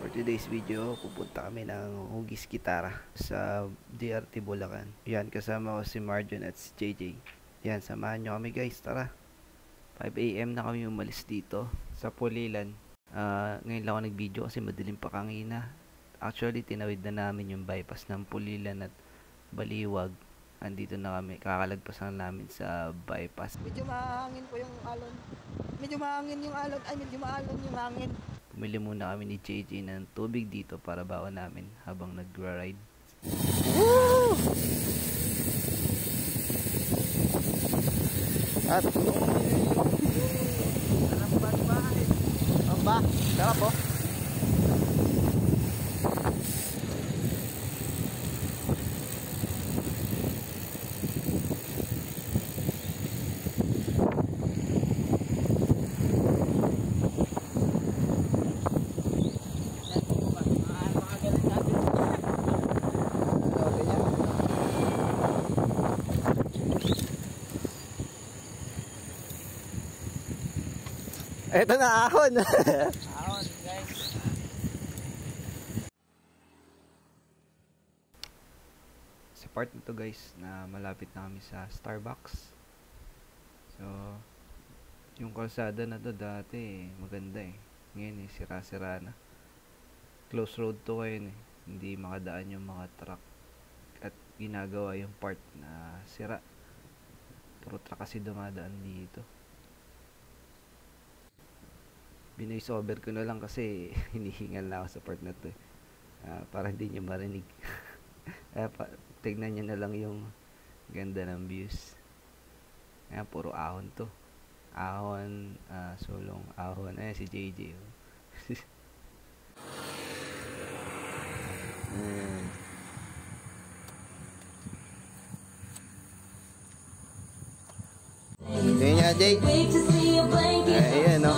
For today's video, pupunta kami ng Hugis Gitara sa DRT Bulacan. Yan, kasama ko si Marjon at si JJ. Yan, samahan nyo kami guys, tara. 5 AM na kami umalis dito sa Pulilan. Ngayon lang ako nag-video kasi madilim pa kanina. Actually, tinawid na namin yung bypass ng Pulilan at Baliwag. Andito na kami, kakalagpasan namin sa bypass. Medyo mahangin po yung alon. Medyo mahangin yung alon, ay medyo maalon yung hangin. Pumili muna kami ni JJ ng tubig dito para baon namin habang nagra-ride. Woo! At sarap ba ba? Oh ba? Sarap po. Ito na ahon. Ahon, guys. Sa part nito guys, na malapit na kami sa Starbucks. So, yung kalsada na to dati maganda eh. Ngayon sira-sira na. Close road to ngayon eh. Hindi makadaan yung mga truck. At ginagawa yung part na sira. Puro truck kasi dumadaan dito. Binoise over ko na lang kasi hinihingal na ako sa part na to eh. Para hindi nyo marinig. Tignan nyo na lang yung ganda ng views. Ayan, puro ahon to. Ahon, sulong ahon. Ayan si JJ. Tingnan niya, Jay. Ayan, no?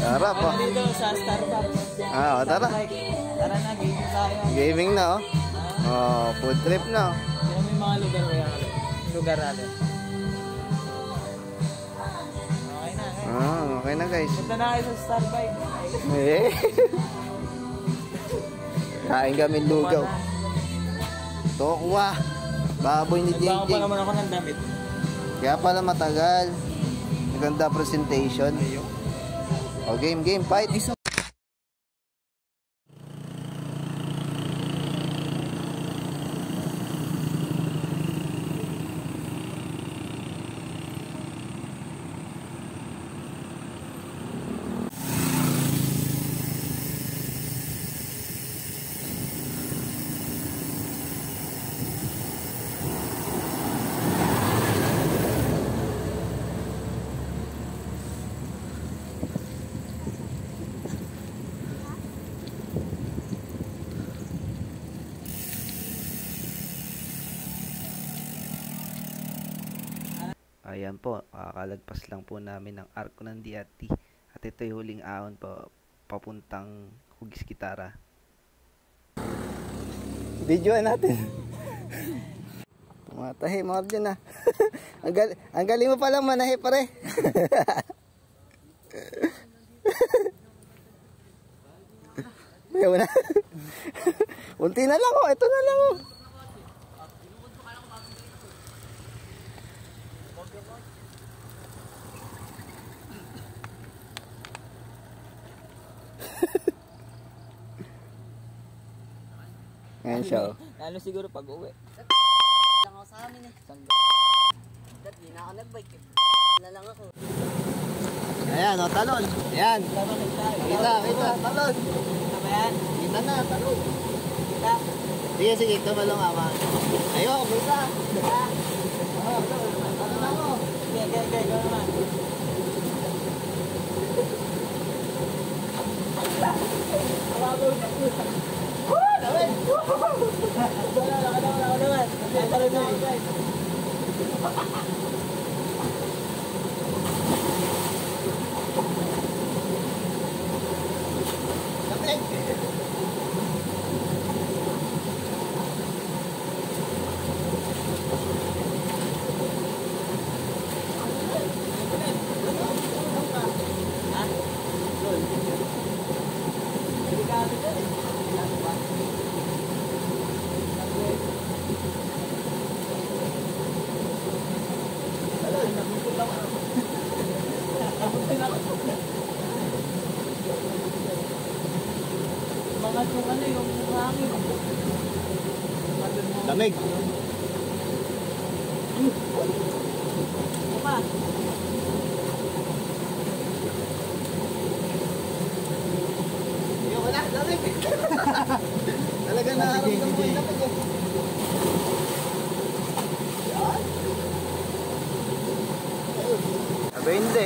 Sarap, oh. Dito sa Starbucks. Tara. Tara na, gaming tayo. Gaming na, oh. Oh, food trip na, oh. Yan may mga lugar kaya. Lugar natin. Okay na. Okay na, guys. Punta na kayo sa Starbucks. Eh. Kain kami lugaw. Tokwa. Baboy ni Nagbago pa JJ. naman ako ng damit. Kaya pala matagal. Maganda presentation. O, game, fight. Ayan po, kakalagpas lang po namin ng arko ng DRT. At ito yung huling ahon po, papuntang Hugis Gitara. Videoan natin. Matahi, Marjon na. Ang galing mo palang manahi pare. Ayaw na. Unti na lang, oh. Ito na lang, oh. Ngayon siya, oh. Lalo siguro pag uwi. Lang ako sa amin eh. Dati di na ako nag-bike eh. Na lang ako. Ayan, oh, talon. Ayan. Kita, talon. Tama yan? Kita na, talon. Kita. Sige, sige, tumalong ama. Ayun, kita. Okay, go naman. Umangat yung ano, yung hangin. Lamig. Uma. Yung wala, lamig. Talaga nakaramdam ko yung lamig. Aba hindi.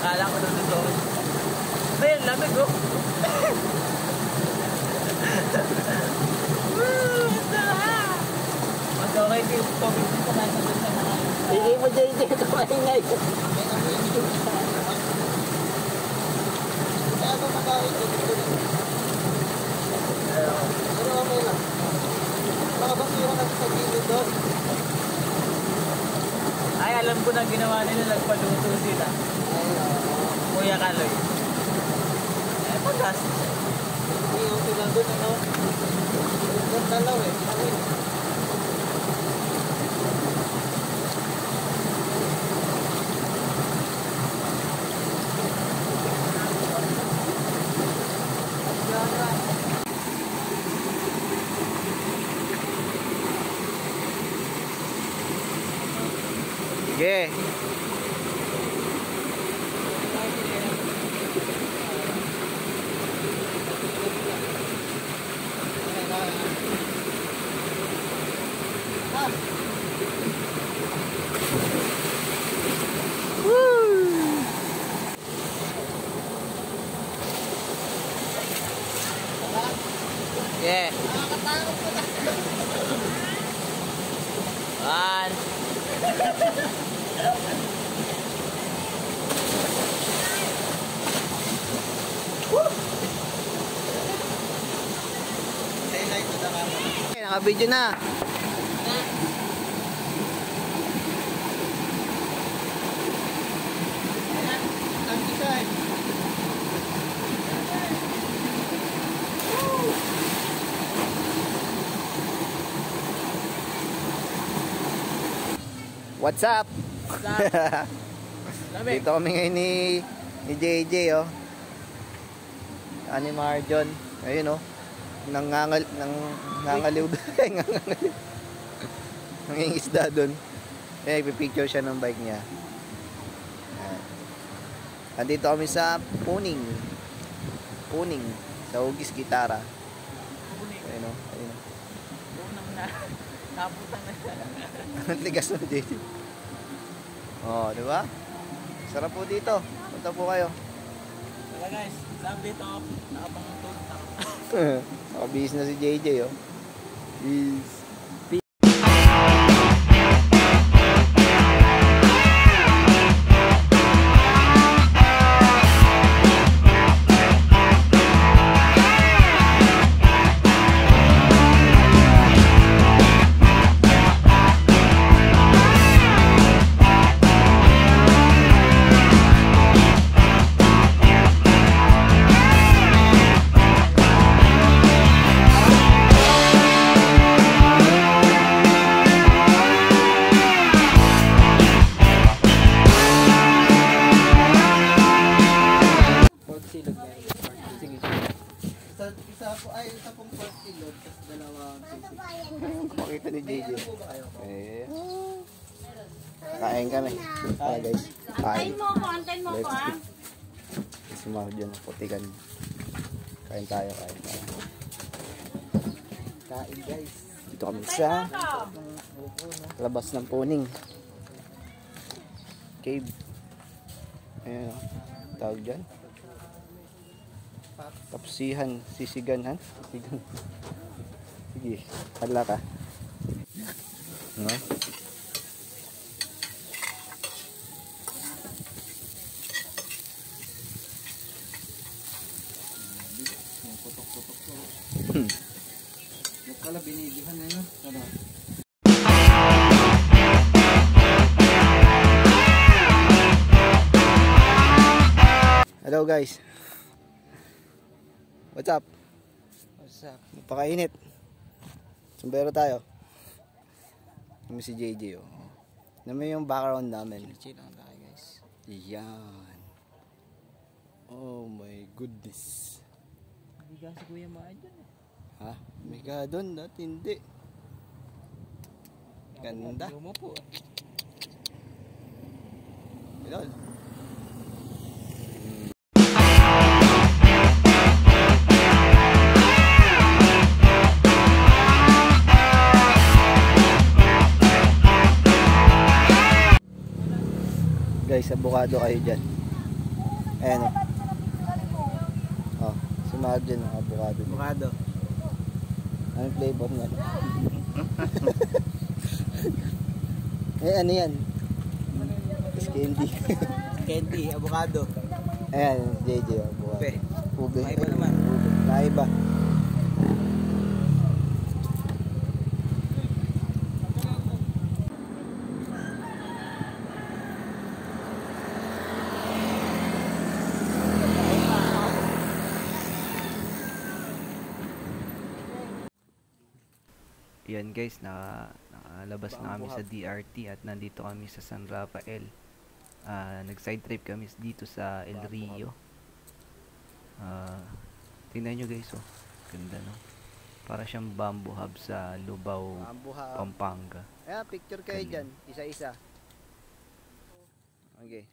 Kala ko nung ito. Ayun, lamig oh. Mas okay din. Tubig din sa nasa doon sa mga. Hindi mo JJ ito maingay. Kaya ba magawin dito? Pero okay lang. Baka basura kasi sa gilid doon. Ay, alam ko na ginawa nila. Nagpaluto sila. Kuya Kaloy. Eh, pag-gastos. Hindi yung sila doon, ano? Doon dalaw eh. Sige. Yeah. One. Okay, naka-video na. Ang design. What's up? Lamig. Dito kami ngayon ni JJ, oh. Ani Marjon. Ayun, oh. Nangangaliw. Nangingisda doon. Eh, nagpipicture siya ng bike niya. Ayan. Andito kami sa Puning. Sa Hugis Gitara. Ayun, oh. Ayun, oh. Unang na. Naputan na. Ang ligas ng JJ. Oh, di ba? Sarap po dito. Punta po kayo. Tara guys, sabi dito. Nakapangang tulog ako. Nakabihis na si JJ, oh. Peace. Isa pong 4 kilo, tapos dalawang sisig. Makita ni JJ. Ano po ba kayo? Eh. Kain kami. Ah, guys. Kain. Antayin mo ko, ah. Si Marjon, putikan. Kain tayo. Kain guys. Dito kami sa labas ng Puning. Cave. Ayan, oh. Tawag dyan. Tapsihan, sisiganhan. Sisigan. Sige, padla ka. No? Putok-putok ko. Pala binigihan na yun. Ano? Hello guys. What's up? What's up? Napakainit. Sumbero tayo. Kami si JJ, oh. Naman yung background namin. Chill lang tayo guys. Yan. Oh my goodness. Higa si Kuya Marjon eh. Ha? May ka doon, dati hindi. Ganda. Mo po. Idol. Guys, avocado kayo dyan. Ayan o. Oh, si Marjon ang avocado. Avocado. Anong flavor niya? Eh, ano yan? Candy. Candy, avocado. Ayan, JJ, avocado. Ube. Ube. Maiba naman. Ube. Maiba. Yan guys, nakalabas na kami sa DRT at nandito kami sa San Rafael. Nag-side trip kami dito sa El Rio. Tingnan nyo guys, oh. Ganda, no? Para siyang bamboo hub sa Lubao, Pampanga. Ayan, picture kayo dyan. Isa-isa. Okay.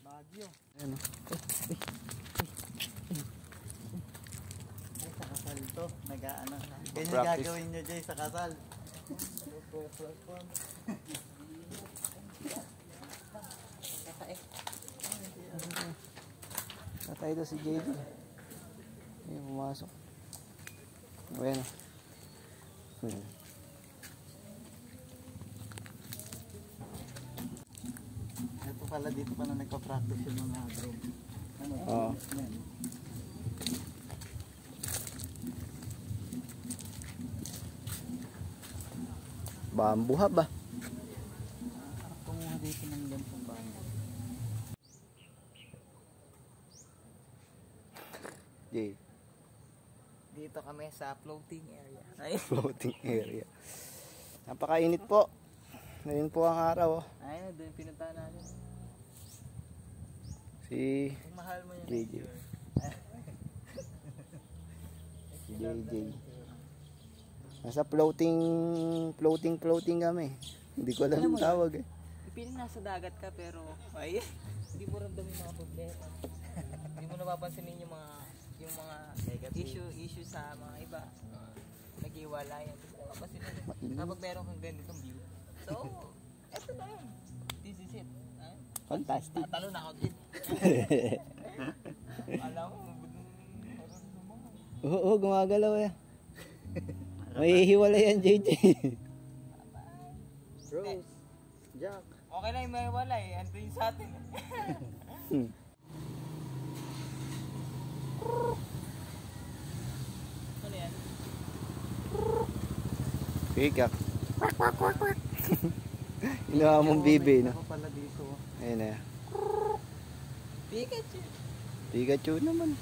Bagyo. Ayan, oh. Ay, sa kasal to. Nag-ano. Ganyan Practice. gagawin nyo, Jay, sa kasal. Tatay ito si JJ. Ayun, pumasok. Ayan, oh. Ito pala dito pa na nagpa-practice yung mga drone. Ano? Oo. Yan. Bamboo hub, ah. Kumuha dito ng gantong bahay. Jay, Dito kami sa floating area. Ay, floating area. Napakainit po. Ngayon po ang araw, oh. ayun, doon pinuntahan natin. Si Kung mahal mo yung JJ. nature. Si JJ. Nasa floating kami. Hindi ko alam Alam mo yung tawag, eh. Pipiling nasa dagat ka pero ay hindi mo ramdam yung mga problema. Hindi mo napapansinin yung mga issue sa mga iba. Nag-iwalayan. Hindi mo napapansinin. Kapag meron kang ganitong view. So, eto na yun. This is it. Fantastic. Tatalo na ako din. Alam mo, Oo, gumagalaw, eh. May hiwala yan, JJ. Rose, Jack. Okay na yung may wala eh. Ando yung sa atin. Ano yan? Pigak. Ginawa mong bibi, no? Ako pala dito. Ayun na. Pikachu. Pikachu naman.